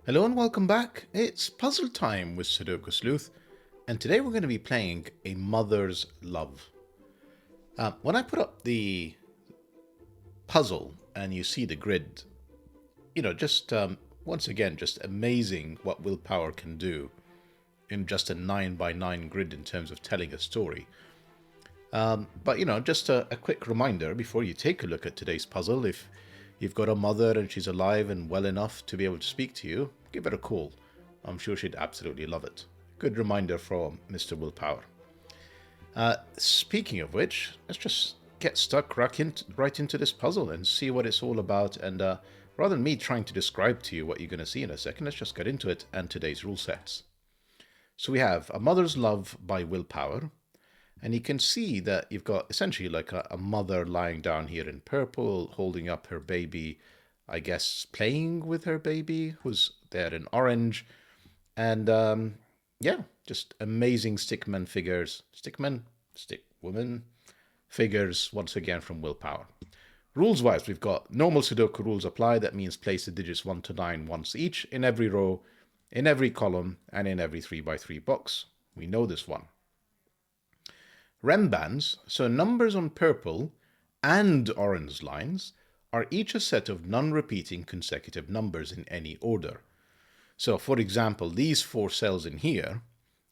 Hello and welcome back. It's puzzle time with Sudoku Sleuth, and today we're going to be playing A Mother's Love. When I put up the puzzle and you see the grid, just once again, just amazing what willpower can do in just a 9 by 9 grid in terms of telling a story. But just a quick reminder before you take a look at today's puzzle, if you've got a mother and she's alive and well enough to be able to speak to you, give her a call. I'm sure she'd absolutely love it. Good reminder from Mr. Willpower. Speaking of which, let's just get stuck right into this puzzle and see what it's all about. And rather than me trying to describe to you what you're going to see in a second, let's just get into it and today's rule sets. So we have A Mother's Love by Willpower. And you can see that you've got essentially like a mother lying down here in purple, holding up her baby, I guess playing with her baby, who's there in orange. And yeah, just amazing stickman figures. Stickwoman figures, once again from Willpower. Rules-wise, we've got normal Sudoku rules apply. That means place the digits 1 to 9 once each in every row, in every column, and in every 3 by 3 box. We know this one. RENBANs, so numbers on purple and orange lines, are each a set of non-repeating consecutive numbers in any order. So for example, these 4 cells in here,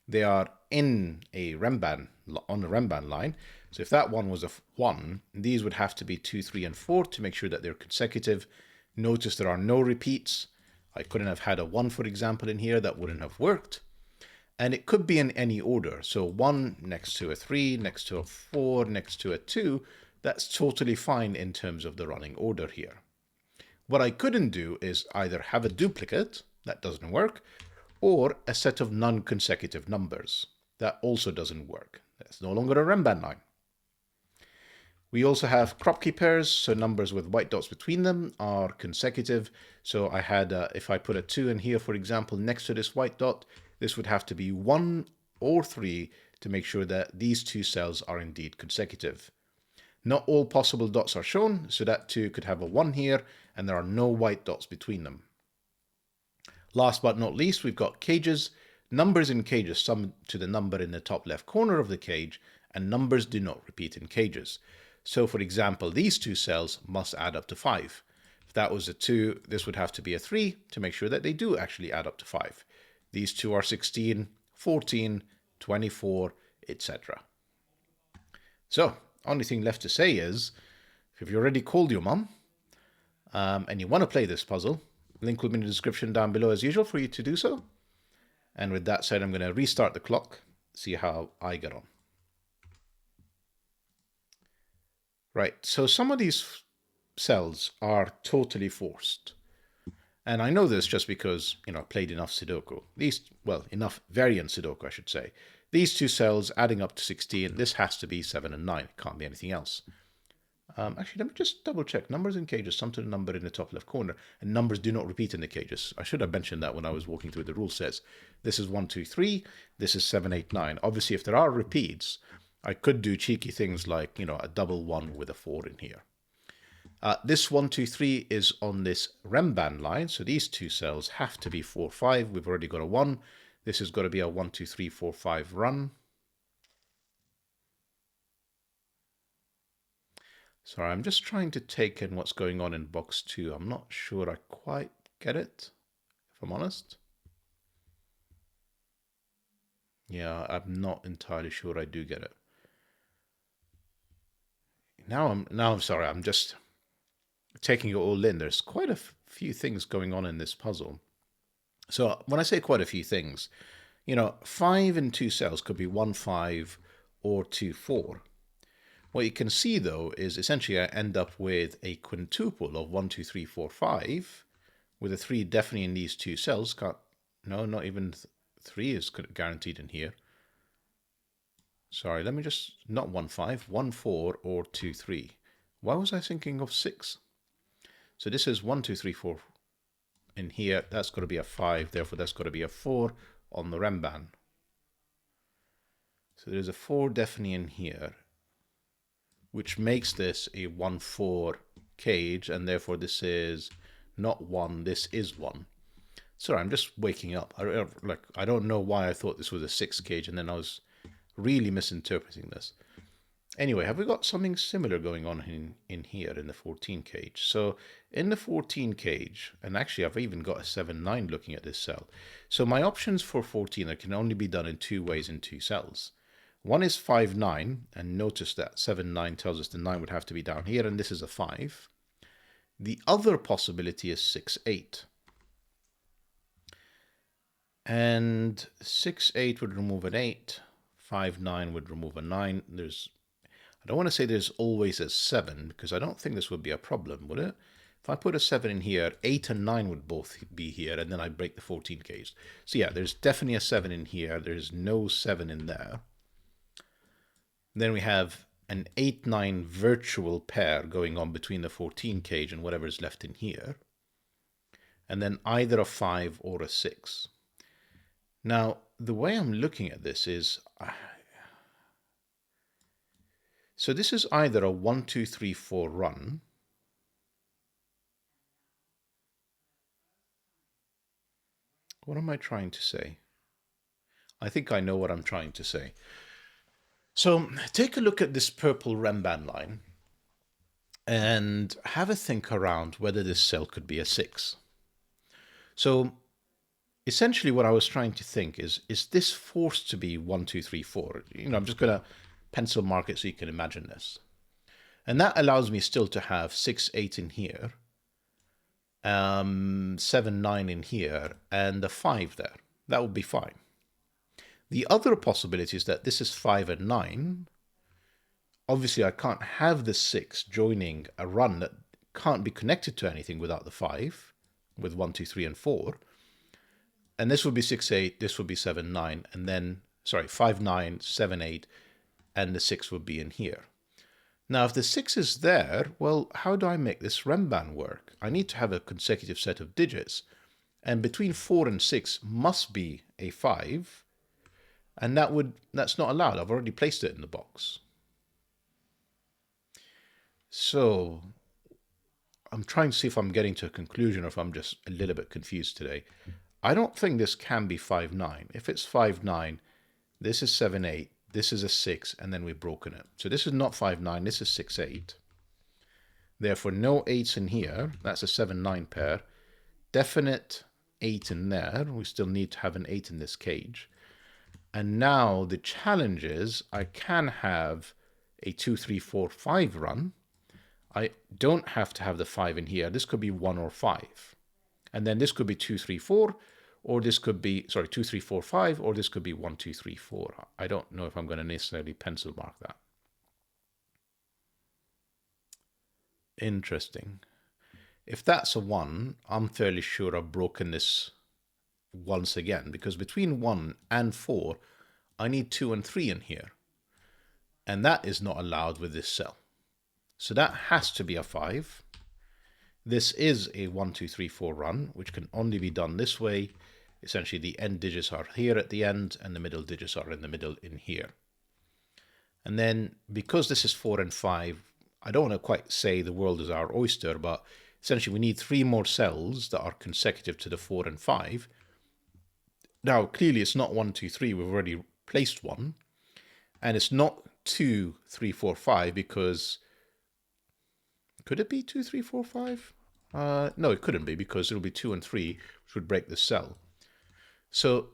they are in a RENBAN, on a RENBAN line. So if that one was a 1, these would have to be 2, 3, and 4 to make sure that they're consecutive. Notice there are no repeats. I couldn't have had a 1, for example, in here. That wouldn't have worked. And it could be in any order. So 1 next to a 3, next to a 4, next to a 2. That's totally fine in terms of the running order here. What I couldn't do is either have a duplicate, that doesn't work, or a set of non-consecutive numbers. That also doesn't work. That's no longer a RENBAN line. We also have KROPKI pairs, so numbers with white dots between them are consecutive. So I had, if I put a 2 in here, for example, next to this white dot, this would have to be 1 or 3 to make sure that these 2 cells are indeed consecutive. Not all possible dots are shown, so that 2 could have a 1 here, and there are no white dots between them. Last but not least, we've got cages. Numbers in cages sum to the number in the top left corner of the cage, and numbers do not repeat in cages. So for example, these 2 cells must add up to 5. If that was a 2, this would have to be a 3 to make sure that they do actually add up to 5. These 2 are 16, 14, 24, etc. So, only thing left to say is, if you already called your mum and you want to play this puzzle, link will be in the description down below as usual for you to do so. And with that said, I'm going to restart the clock, see how I get on. Right, so some of these cells are totally forced. And I know this just because, I played enough Sudoku. Enough variant Sudoku, I should say. These 2 cells adding up to 16, this has to be 7 and 9. It can't be anything else. Actually, let me just double check. Numbers in cages sum to the number in the top left corner, and numbers do not repeat in the cages. I should have mentioned that when I was walking through the rule sets. This is 1, 2, 3. This is 7, 8, 9. Obviously, if there are repeats, I could do cheeky things like, a double 1 with a 4 in here. This 1, 2, 3 is on this RENBAN line, so these 2 cells have to be 4, 5. We've already got a 1. This has got to be a 1, 2, 3, 4, 5 run. Sorry, I'm just trying to take in what's going on in box 2. I'm not sure I quite get it, if I'm honest. Yeah, I'm not entirely sure I do get it. Now I'm sorry, I'm just taking it all in. There's quite a few things going on in this puzzle. So when I say quite a few things, 5 in 2 cells could be 1, 5 or 2, 4. What you can see though is essentially I end up with a quintuple of 1, 2, 3, 4, 5, with a 3 definitely in these 2 cells. No, not even 3 is guaranteed in here. Sorry, let me just, not 1, 5, 1, 4 or 2, 3. Why was I thinking of 6? So this is 1, 2, 3, 4 in here. That's got to be a 5, therefore that's got to be a 4 on the RENBAN. So there's a 4 definitely in here, which makes this a 1, 4 cage, and therefore this is not 1, this is 1. Sorry, I'm just waking up. I don't know why I thought this was a 6 gauge, and then I was really misinterpreting this. Anyway, have we got something similar going on in here in the 14 gauge? So in the 14 gauge, and actually I've even got a 7-9 looking at this cell. So my options for 14 can only be done in two ways in two cells. One is 5-9, and notice that 7-9 tells us the 9 would have to be down here, and this is a 5. The other possibility is 6-8. And 6-8 would remove an 8. 5-9 would remove a 9. I don't want to say there's always a 7, because I don't think this would be a problem, would it? If I put a 7 in here, 8 and 9 would both be here, and then I break the 14 gauge. So yeah, there's definitely a 7 in here. There's no 7 in there. Then we have an 8-9 virtual pair going on between the 14 gauge and whatever is left in here. And then either a 5 or a 6. Now, the way I'm looking at this is... So this is either a 1, 2, 3, 4 run. What am I trying to say? I think I know what I'm trying to say. So take a look at this purple RENBAN line and have a think around whether this cell could be a 6. So essentially what I was trying to think is this forced to be 1, 2, 3, 4? I'm just going to pencil mark it so you can imagine this. And that allows me still to have 6, 8 in here, 7, 9 in here, and a 5 there. That would be fine. The other possibility is that this is 5 and 9. Obviously, I can't have the 6 joining a run that can't be connected to anything without the 5, with 1, 2, 3, and 4. And this would be 6, 8, this would be 7, 9, and then, 5, 9, 7, 8, and the 6 would be in here. Now, if the 6 is there, well, how do I make this RENBAN work? I need to have a consecutive set of digits, and between 4 and 6 must be a 5, and that's not allowed. I've already placed it in the box. So I'm trying to see if I'm getting to a conclusion or if I'm just a little bit confused today. I don't think this can be 5, 9. If it's 5, 9, this is 7, 8, this is a 6, and then we've broken it. So this is not 5, 9, this is 6, 8. Therefore, no 8s in here. That's a 7, 9 pair. Definite 8 in there. We still need to have an 8 in this cage. And now the challenge is I can have a 2, 3, 4, 5 run. I don't have to have the 5 in here. This could be 1 or 5. And then this could be 2, 3, 4, or this could be, 2, 3, 4, 5, or this could be 1, 2, 3, 4. I don't know if I'm going to necessarily pencil mark that. Interesting. If that's a 1, I'm fairly sure I've broken this once again, because between 1 and 4, I need 2 and 3 in here. And that is not allowed with this cell. So that has to be a 5. This is a 1, 2, 3, 4 run, which can only be done this way. Essentially, the end digits are here at the end, and the middle digits are in the middle in here. And then, because this is 4 and 5, I don't want to quite say the world is our oyster, but essentially we need 3 more cells that are consecutive to the 4 and 5. Now, clearly it's not 1, 2, 3, we've already placed 1. And it's not 2, 3, 4, 5, because... Could it be 2, 3, 4, 5? No, it couldn't be, because it'll be 2 and 3, which would break the cell. So,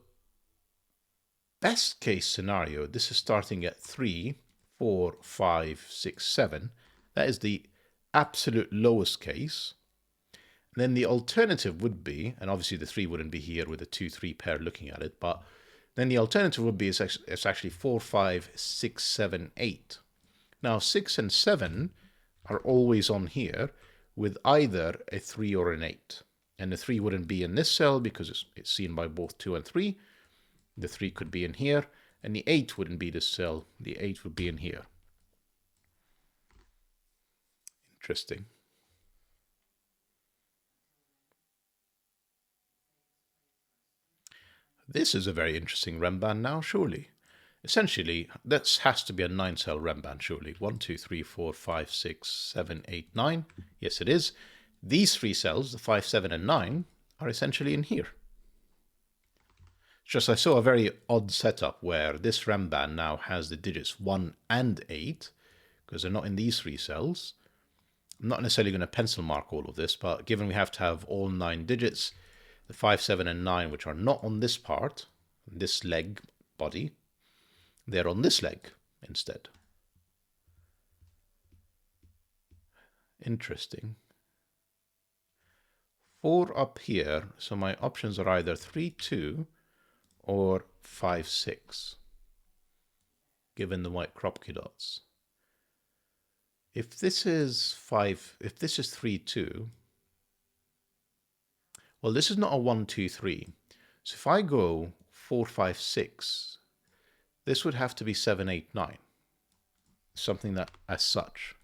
best case scenario, this is starting at 3, 4, 5, 6, 7. That is the absolute lowest case. And then the alternative would be, and obviously the 3 wouldn't be here with a 2, 3 pair looking at it, but then the alternative would be it's actually 4, 5, 6, 7, 8. Now 6 and 7 are always on here with either a 3 or an 8. And the 3 wouldn't be in this cell because it's seen by both 2 and 3. The 3 could be in here, and the 8 wouldn't be this cell. The 8 would be in here. Interesting. This is a very interesting RENBAN now, surely. Essentially, this has to be a 9-cell RENBAN, surely. 1, 2, 3, 4, 5, 6, 7, 8, 9. Yes, it is. These 3 cells, the 5, 7, and 9, are essentially in here. Just I saw a very odd setup where this RENBAN now has the digits 1 and 8, because they're not in these 3 cells. I'm not necessarily going to pencil mark all of this, but given we have to have all 9 digits, the 5, 7, and 9, which are not on this part, this leg body, they're on this leg instead. Interesting. 4 up here, so my options are either 3, 2 or 5, 6, given the white KROPKI dots. If this is 3, 2, well, this is not a 1, 2, 3. So if I go 4, 5, 6, this would have to be 7, 8, 9. Something that as such.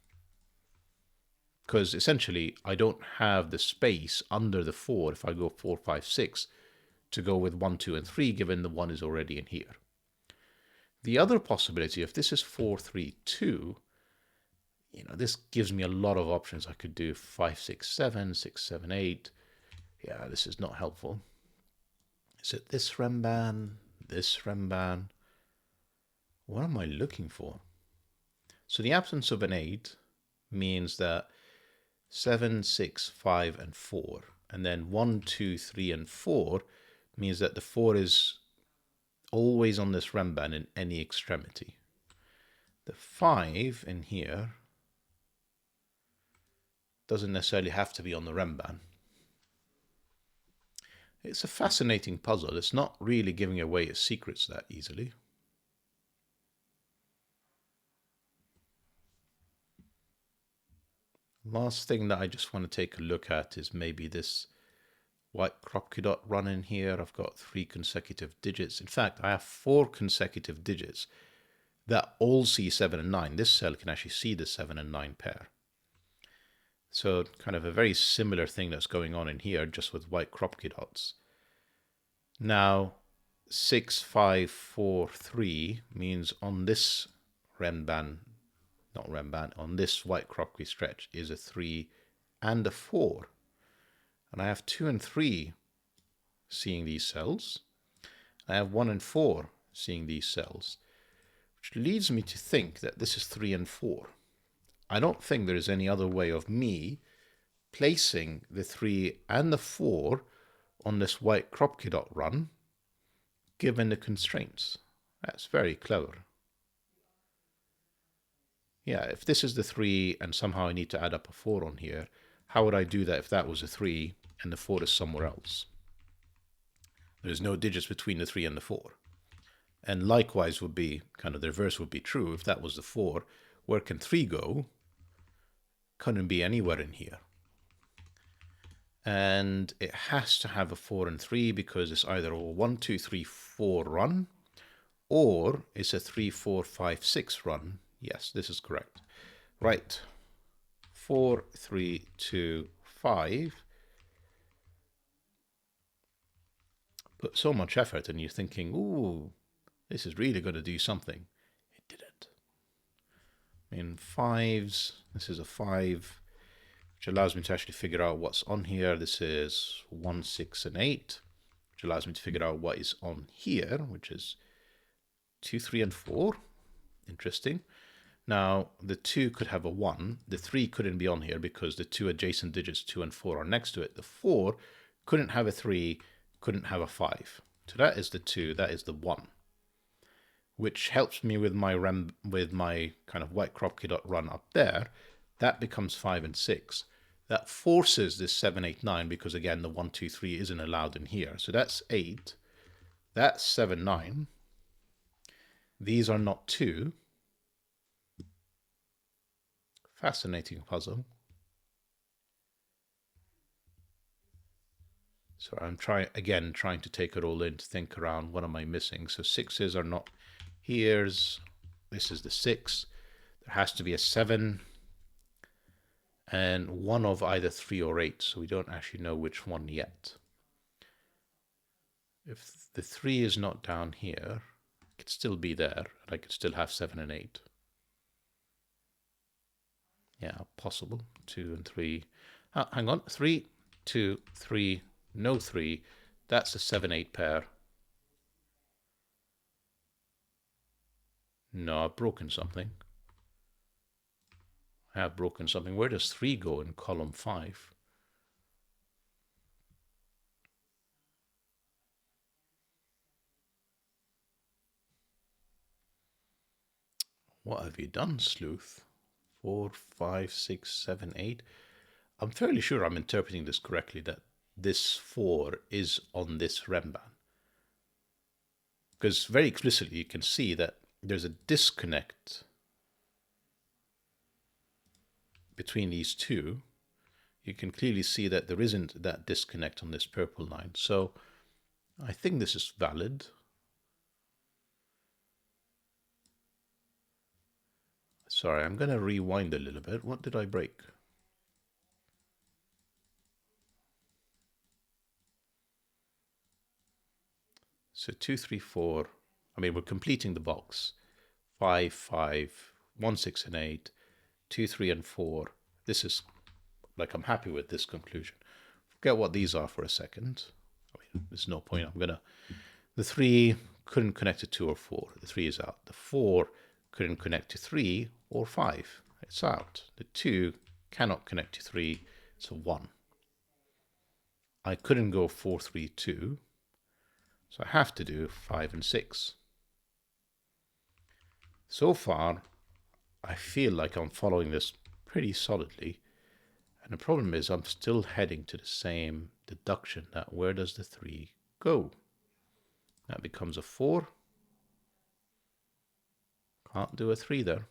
Because essentially, I don't have the space under the 4 if I go 4, 5, 6 to go with 1, 2, and 3, given the 1 is already in here. The other possibility, if this is 4, 3, 2, this gives me a lot of options. I could do 5, 6, 7, 6, 7, 8. Yeah, this is not helpful. Is it this RENBAN? This RENBAN? What am I looking for? So the absence of an 8 means that 7, 6, 5, and 4. And then 1, 2, 3, and 4 means that the 4 is always on this RENBAN in any extremity. The 5 in here doesn't necessarily have to be on the RENBAN. It's a fascinating puzzle. It's not really giving away its secrets that easily. Last thing that I just want to take a look at is maybe this white KROPKI dot run in here. I've got 3 consecutive digits. In fact, I have 4 consecutive digits that all see 7 and 9. This cell can actually see the 7 and 9 pair. So kind of a very similar thing that's going on in here, just with white KROPKI dots. Now, 6, 5, 4, 3 means on this RENBAN, not RENBAN, on this white KROPKI stretch is a 3 and a 4. And I have 2 and 3 seeing these cells. I have 1 and 4 seeing these cells, which leads me to think that this is 3 and 4. I don't think there is any other way of me placing the 3 and the 4 on this white KROPKI dot run, given the constraints. That's very clever. Yeah, if this is the 3 and somehow I need to add up a 4 on here, how would I do that if that was a 3 and the 4 is somewhere else? There's no digits between the 3 and the 4. And likewise would be, kind of the reverse would be true. If that was the 4, where can 3 go? Couldn't be anywhere in here. And it has to have a 4 and 3 because it's either a 1, 2, 3, 4 run, or it's a 3, 4, 5, 6 run. Yes, this is correct. Right. 4, 3, 2, 5. Put so much effort and you're thinking, ooh, this is really going to do something. It didn't. In 5s, this is a 5, which allows me to actually figure out what's on here. This is 1, 6, and 8, which allows me to figure out what is on here, which is 2, 3, and 4. Interesting. Now, the 2 could have a 1. The 3 couldn't be on here because the 2 adjacent digits, 2 and 4, are next to it. The 4 couldn't have a 3, couldn't have a 5. So that is the 2, that is the 1. Which helps me with my kind of white KROPKI dot run up there. That becomes 5 and 6. That forces this 7, 8, 9 because again the 1, 2, 3 isn't allowed in here. So that's 8. That's 7, 9. These are not 2. Fascinating puzzle. So I'm trying to take it all in to think around what am I missing. So 6s are not here's. This is the 6. There has to be a 7 and one of either 3 or 8. So we don't actually know which one yet. If the 3 is not down here, it could still be there, and I could still have 7 and 8. Yeah, possible. 2 and 3. Hang on. 3, 2, 3, no 3. That's a 7, 8 pair. No, I've broken something. I have broken something. Where does 3 go in column 5? What have you done, Sleuth? 4, 5, 6, 7, 8. I'm fairly sure I'm interpreting this correctly, that this 4 is on this RENBAN. Because very explicitly you can see that there's a disconnect between these two. You can clearly see that there isn't that disconnect on this purple line. So I think this is valid. Sorry, I'm going to rewind a little bit. What did I break? So 2, 3, 4. I mean, we're completing the box. 5, 5, 1, 6, and 8. 2, 3, and 4. This is, like, I'm happy with this conclusion. Forget what these are for a second. I mean, there's no point. The 3 couldn't connect to 2 or 4. The 3 is out. The 4 couldn't connect to 3 or 5. It's out. The 2 cannot connect to 3. It's a 1. I couldn't go 4, 3, 2. So I have to do 5 and 6. So far, I feel like I'm following this pretty solidly. And the problem is I'm still heading to the same deduction, that where does the 3 go? That becomes a 4. Can't do a 3 there.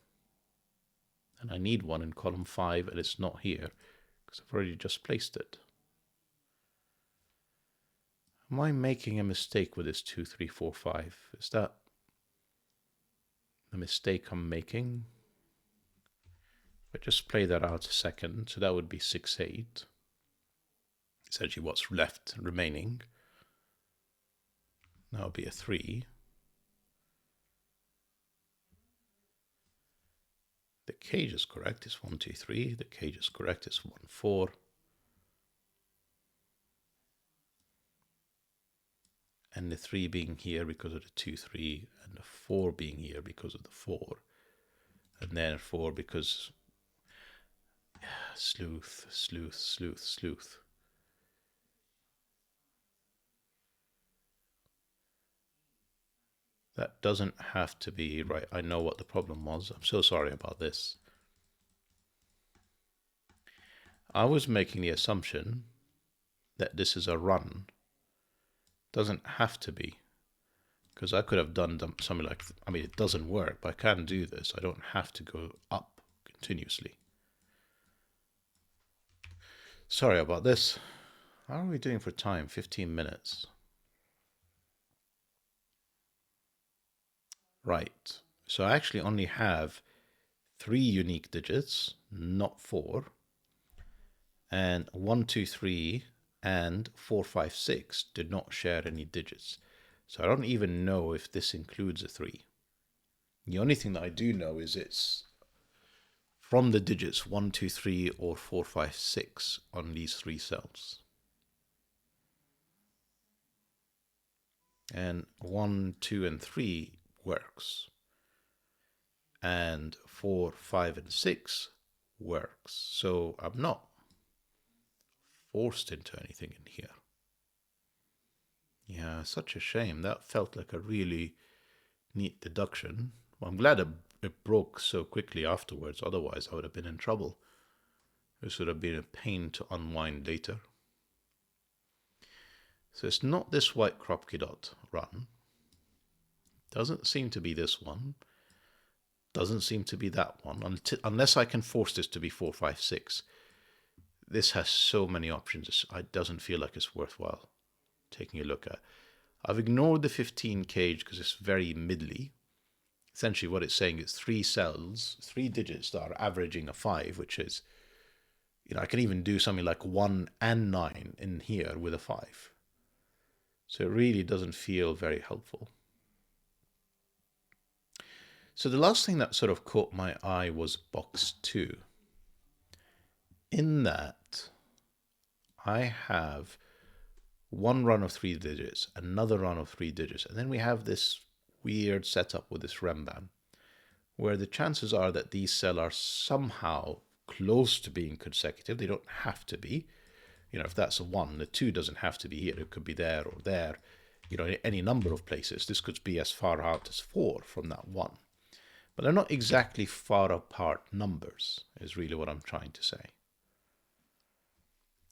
And I need one in column 5, and it's not here because I've already just placed it. Am I making a mistake with this 2, 3, 4, 5? Is that the mistake I'm making? If I just play that out a second, so that would be 6, 8. Essentially what's left remaining. That would be a 3. The cage is correct, it's 1, 2, 3. The cage is correct, it's 1, 4. And the 3 being here because of the 2, 3, and the 4 being here because of the 4. And then 4 because... Sleuth, sleuth, sleuth, sleuth. That doesn't have to be right. I know what the problem was. I'm so sorry about this. I was making the assumption that this is a run. Doesn't have to be. Because I could have done something like, I mean, it doesn't work, but I can do this. I don't have to go up continuously. Sorry about this. How are we doing for time? 15 minutes. Right. So I actually only have 3 unique digits, not 4. And 1, 2, 3 and 4, 5, 6 did not share any digits. So I don't even know if this includes a 3. The only thing that I do know is it's from the digits 1, 2, 3 or 4, 5, 6 on these 3 cells. And 1, 2, and 3 works. And 4, 5, and 6 works. So I'm not forced into anything in here. Yeah, such a shame. That felt like a really neat deduction. Well, I'm glad it broke so quickly afterwards. Otherwise, I would have been in trouble. This would have been a pain to unwind later. So it's not this white KROPKI dot run. Doesn't seem to be this one. Doesn't seem to be that one. Unless I can force this to be 4, 5, 6. This has so many options. It doesn't feel like it's worthwhile taking a look at. I've ignored the 15 cage because it's very middly. Essentially what it's saying is 3 cells, 3 digits that are averaging a 5, which is, I can even do something like 1 and 9 in here with a 5. So it really doesn't feel very helpful. So the last thing that sort of caught my eye was box 2. In that, I have one run of 3 digits, another run of 3 digits, and then we have this weird setup with this RENBAN. where the chances are that these cells are somehow close to being consecutive. They don't have to be. You know, if that's a 1, the 2 doesn't have to be here. It could be there or there, you know, any number of places. This could be as far out as 4 from that 1. But they're not exactly far apart numbers, is really what I'm trying to say.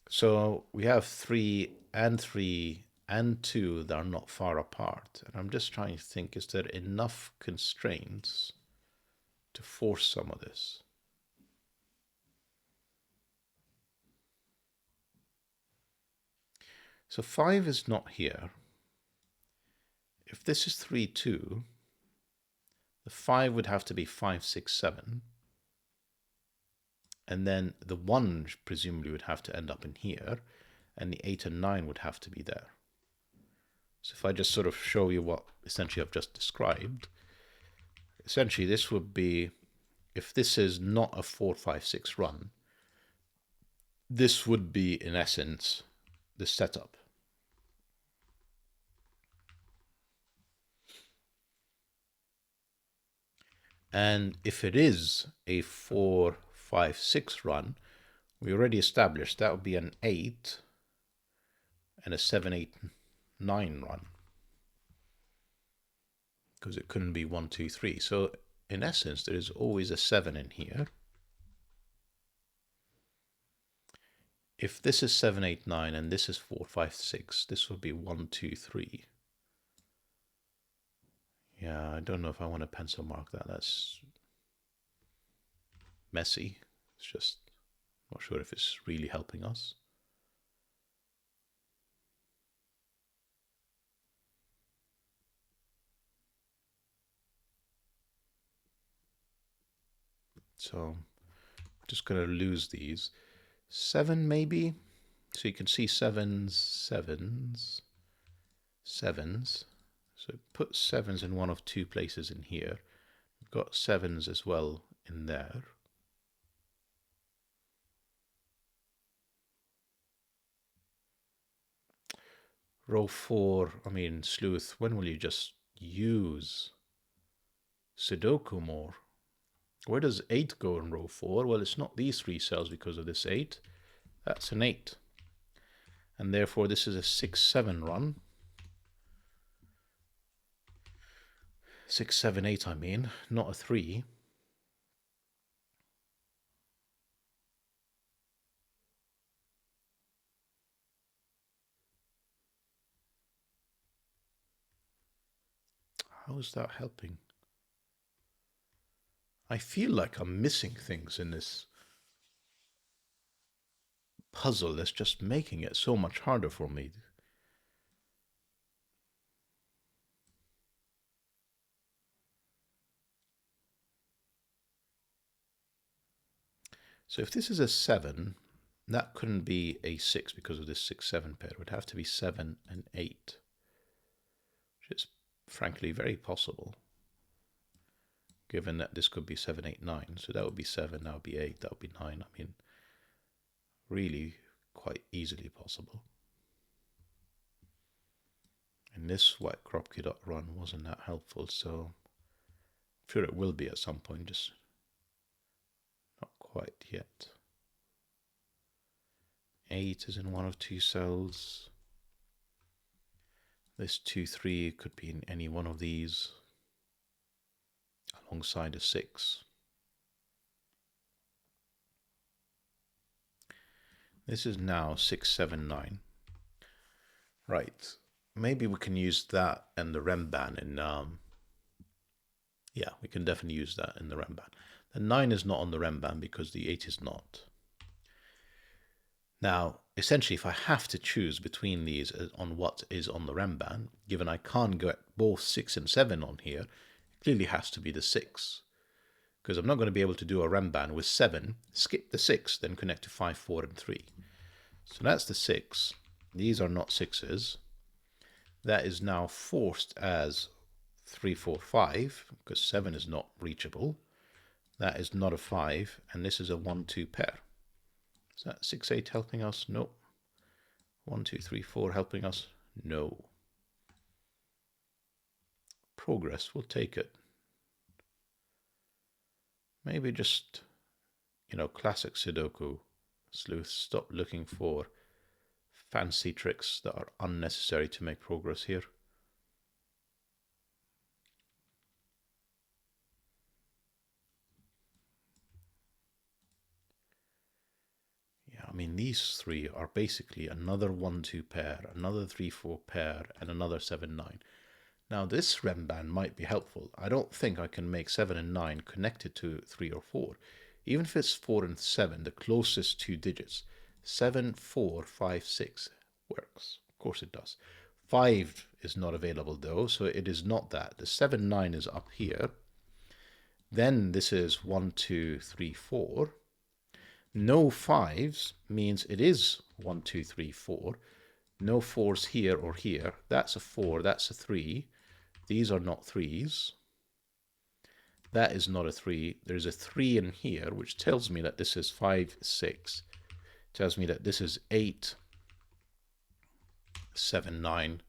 So we have 3 and 2 that are not far apart. And I'm just trying to think, is there enough constraints to force some of this? So 5 is not here. If this is 3, 2, the 5 would have to be 5, 6, 7. And then the 1 presumably would have to end up in here, and the 8 and 9 would have to be there. So if I just sort of show you what essentially I've just described, essentially this would be, if this is not a 4, 5, 6 run, this would be in essence the setup. And if it is a 4, 5, 6 run, we already established that would be an 8 and a 7, 8, 9 run. Because it couldn't be 1, 2, 3. So in essence, there is always a 7 in here. If this is 7, 8, 9, and this is 4, 5, 6, this would be 1, 2, 3. Yeah, I don't know if I want to pencil mark that. That's messy. It's just not sure if it's really helping us. So I'm just going to lose these. 7 maybe. So you can see 7s, 7s, 7s. So put 7s in one of 2 places in here. We've got 7s as well in there. Row 4, I mean, Sleuth, when will you just use Sudoku more? Where does 8 go in row 4? Well, it's not these 3 cells because of this 8. That's an 8. And therefore, this is a 6, 7 run. 6, 7, 8, I mean, not a 3. How is that helping? I feel like I'm missing things in this puzzle that's just making it so much harder for me. So if this is a 7, that couldn't be a 6 because of this 6, 7 pair. It would have to be 7 and 8, which is frankly very possible, given that this could be 7, 8, 9. So that would be 7, that would be 8, that would be 9. I mean, really quite easily possible. And this white KROPKI.run wasn't that helpful, so I'm sure it will be at some point, just not quite yet. 8 is in one of 2 cells. This 2, 3 could be in any one of these alongside a 6. This is now 6, 7, 9. Right. Maybe we can use that and the RENBAN in, yeah, we can definitely use that in the RENBAN. The 9 is not on the RENBAN because the 8 is not. Now, essentially, if I have to choose between these on what is on the RENBAN, given I can't get both 6 and 7 on here, it clearly has to be the 6. Because I'm not going to be able to do a RENBAN with 7, skip the 6, then connect to 5, 4, and 3. So that's the 6. These are not 6s. That is now forced as 3, 4, 5, because 7 is not reachable. That is not a 5, and this is a 1, 2 pair. Is that 6, 8 helping us? No. 1, 2, 3, 4 helping us? No. Progress will take it. Maybe just, classic Sudoku. Sleuth, stop looking for fancy tricks that are unnecessary to make progress here. Yeah, I mean, these three are basically another 1-2 pair, another 3-4 pair, and another 7-9. Now, this RENBAN might be helpful. I don't think I can make 7 and 9 connected to 3 or 4. Even if it's 4 and 7, the closest two digits, 7, 4, 5, 6 works. Of course it does. 5 is not available though, so it is not that. The 7, 9 is up here. Then this is 1, 2, 3, 4. No 5s means it is 1, 2, 3, 4. No 4s here or here. That's a 4, that's a 3. These are not 3s. That is not a 3. There's a 3 in here, which tells me that this is 5, 6. Tells me that this is 8, 7, 9.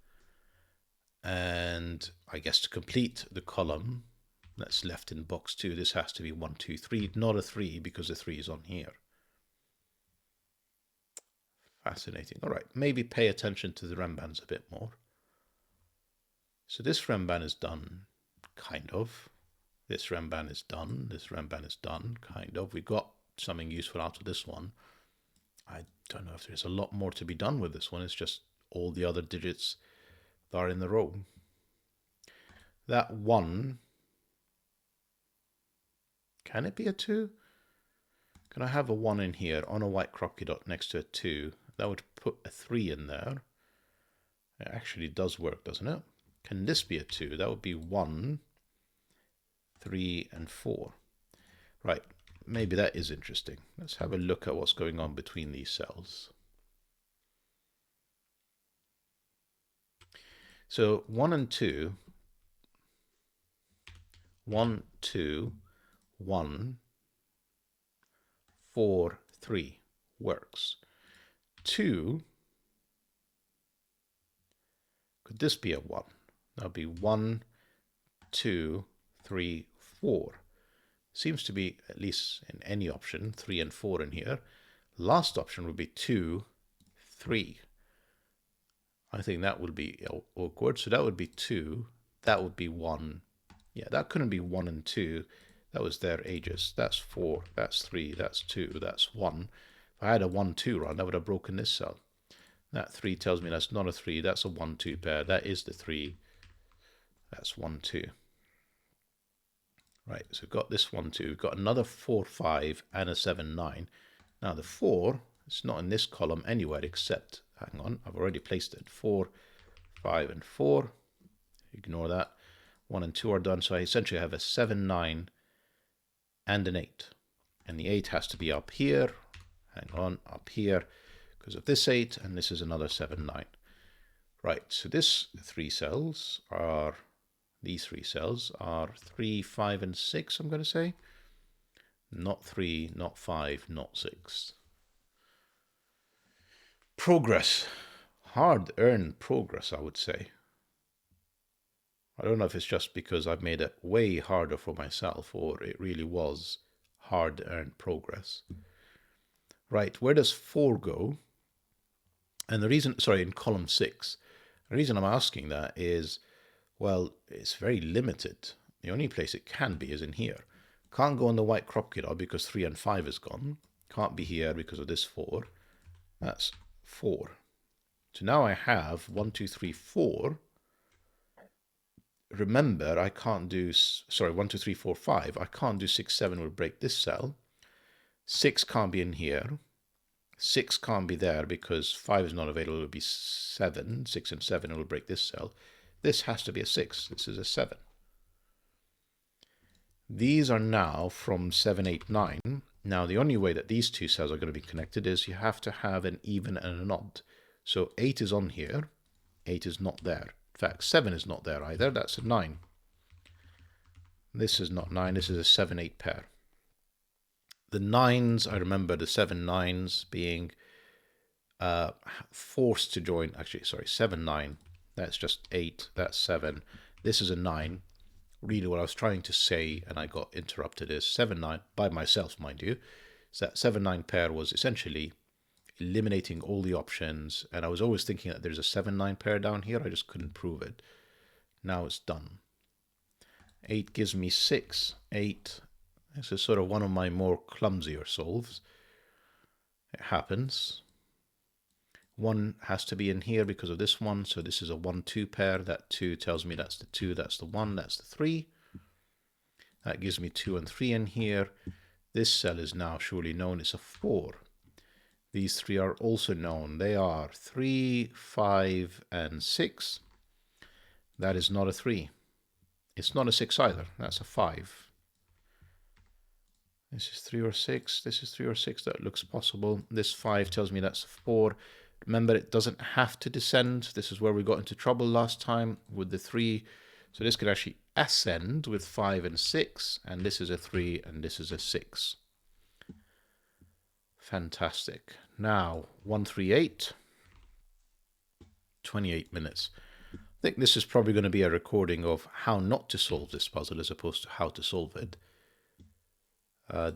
And I guess to complete the column that's left in box 2, this has to be 1, 2, 3. Not a 3 because the 3 is on here. Fascinating. All right, maybe pay attention to the RENBANs a bit more. So this RENBAN is done, kind of. This RENBAN is done. This RENBAN is done, kind of. We got something useful out of this one. I don't know if there's a lot more to be done with this one. It's just all the other digits that are in the row. That 1, can it be a 2? Can I have a 1 in here on a white KROPKI dot next to a 2? That would put a 3 in there. It actually does work, doesn't it? Can this be a 2? That would be 1, 3, and 4. Right, maybe that is interesting. Let's have a look at what's going on between these cells. So 1 and 2, 1, 2, 1, 4, 3 works. 2, could this be a 1? That would be 1, 2, 3, 4. Seems to be, at least in any option, 3 and 4 in here. Last option would be 2, 3. I think that would be awkward. So that would be 2. That would be 1. Yeah, that couldn't be 1 and 2. That was their ages. That's 4. That's 3. That's 2. That's 1. If I had a 1, 2 run, that would have broken this cell. That 3 tells me that's not a 3. That's a 1, 2 pair. That is the 3. That's 1, 2. Right, so we've got this 1, 2. We've got another 4, 5, and a 7, 9. Now the 4, it's not in this column anywhere except, hang on, I've already placed it. 4, 5, and 4. Ignore that. 1 and 2 are done. So I essentially have a 7, 9, and an 8. And the 8 has to be up here. Hang on, up here. Because of this 8, and this is another 7, 9. Right, so these three cells are 3, 5, and 6, I'm going to say. Not 3, not 5, not 6. Progress. Hard-earned progress, I would say. I don't know if it's just because I've made it way harder for myself, or it really was hard-earned progress. Right, where does 4 go? And the reason, sorry, in column 6, the reason I'm asking that is, well, it's very limited. The only place it can be is in here. Can't go on the white KROPKI dot because 3 and 5 is gone. Can't be here because of this 4. That's 4. So now I have 1, 2, 3, 4. Remember, I can't do, sorry, 1, 2, 3, 4, 5. I can't do 6, 7 will break this cell. 6 can't be in here. 6 can't be there because 5 is not available. It will be 7. 6 and 7 will break this cell. This has to be a 6. This is a 7. These are now from 7, 8, 9. Now, the only way that these two cells are going to be connected is you have to have an even and an odd. So 8 is on here. 8 is not there. In fact, 7 is not there either. That's a 9. This is not 9. This is a 7, 8 pair. The 9s, I remember the 7 9s being forced to join. Actually, sorry, 7, 9. That's just 8. That's 7. This is a 9. really what I was trying to say, and I got interrupted, is 7-9, by myself, mind you, is that 7-9 pair was essentially eliminating all the options, and I was always thinking that there's a 7-9 pair down here. I just couldn't prove it. Now it's done. 8 gives me 6. 8. This is sort of one of my more clumsier solves. It happens. 1 has to be in here because of this one, so this is a 1-2 pair. That 2 tells me that's the 2, that's the 1, that's the 3. That gives me 2 and 3 in here. This cell is now surely known. It's a 4. These 3 are also known. They are 3, 5, and 6. That is not a 3. It's not a 6 either. That's a 5. This is 3 or 6. This is 3 or 6. That looks possible. This 5 tells me that's a 4. Remember, it doesn't have to descend. This is where we got into trouble last time with the 3. So this could actually ascend with 5 and 6. And this is a 3 and this is a 6. Fantastic. Now, 138. 28 minutes. I think this is probably going to be a recording of how not to solve this puzzle as opposed to how to solve it.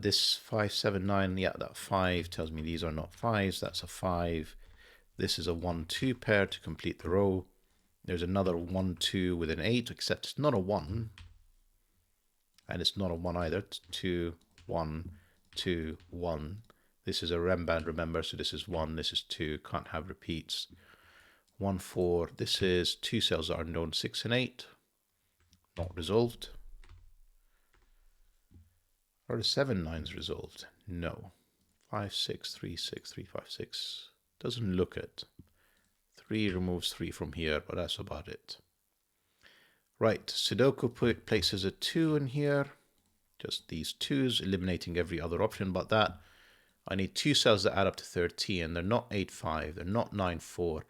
This 5, 7, 9, yeah, that 5 tells me these are not 5s. That's a 5. This is a 1-2 pair to complete the row. There's another 1-2 with an 8, except it's not a 1. And it's not a 1 either. It's 2, 1, 2, 1. This is a RENBAN, remember, so this is 1, this is 2, can't have repeats. 1, 4, this is 2 cells are unknown, 6 and 8, not resolved. Are the 7 9s resolved? No. 5, 6, 3, 6, 3, 5, 6. Doesn't look it. 3 removes 3 from here, but that's about it. Right, Sudoku places a 2 in here. Just these 2s, eliminating every other option but that. I need 2 cells that add up to 13. They're not 8, 5. They're not 9, 4.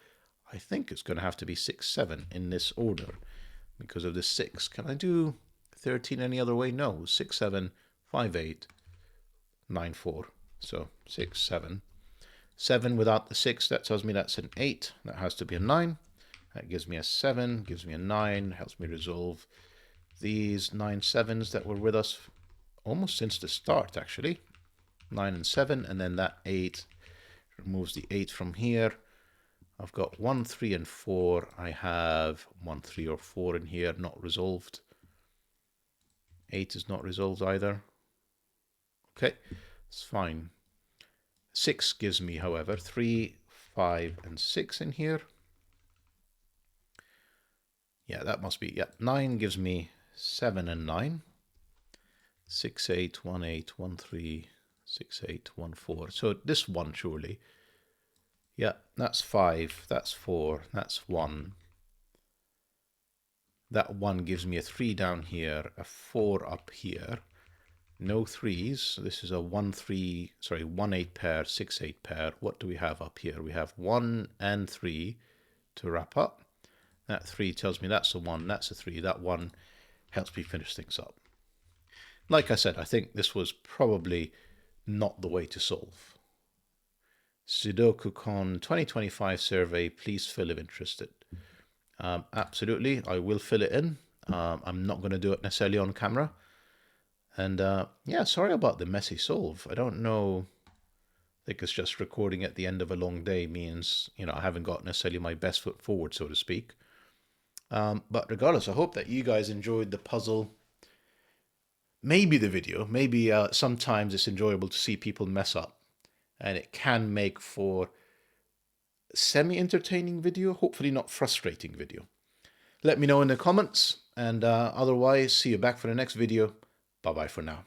I think it's going to have to be 6, 7 in this order because of the 6. Can I do 13 any other way? No. 6, 7, 5, 8, 9, 4. So 6, 7. 7 without the 6, that tells me that's an 8. That has to be a 9. That gives me a 7, gives me a 9, helps me resolve these 9 7s that were with us almost since the start, actually. 9 and 7, and then that 8 removes the 8 from here. I've got 1, 3, and 4. I have 1, 3, or 4 in here, not resolved. 8 is not resolved either. Okay, it's fine. 6 gives me, however, 3, 5, and 6 in here. Yeah, that must be, yeah. 9 gives me 7 and 9. 6, 8, 1, 8, 1, 3, 6, 8, 1, 4. So this one, surely. Yeah, that's 5, that's 4, that's 1. That 1 gives me a 3 down here, a 4 up here. No 3s. This is a 1, 3, sorry, 1, 8 pair, 6, 8 pair. What do we have up here? We have 1 and 3 to wrap up. That 3 tells me that's a 1, that's a 3. That 1 helps me finish things up. Like I said, I think this was probably not the way to solve. SudokuCon 2025 survey, please fill if interested. Absolutely, I will fill it in. I'm not going to do it necessarily on camera. And yeah, sorry about the messy solve. I don't know. I think it's just recording at the end of a long day means, you know, I haven't got necessarily my best foot forward, so to speak. But regardless, I hope that you guys enjoyed the puzzle. Maybe the video. Maybe sometimes it's enjoyable to see people mess up. And it can make for semi-entertaining video, hopefully not frustrating video. Let me know in the comments. And otherwise, see you back for the next video. Bye-bye for now.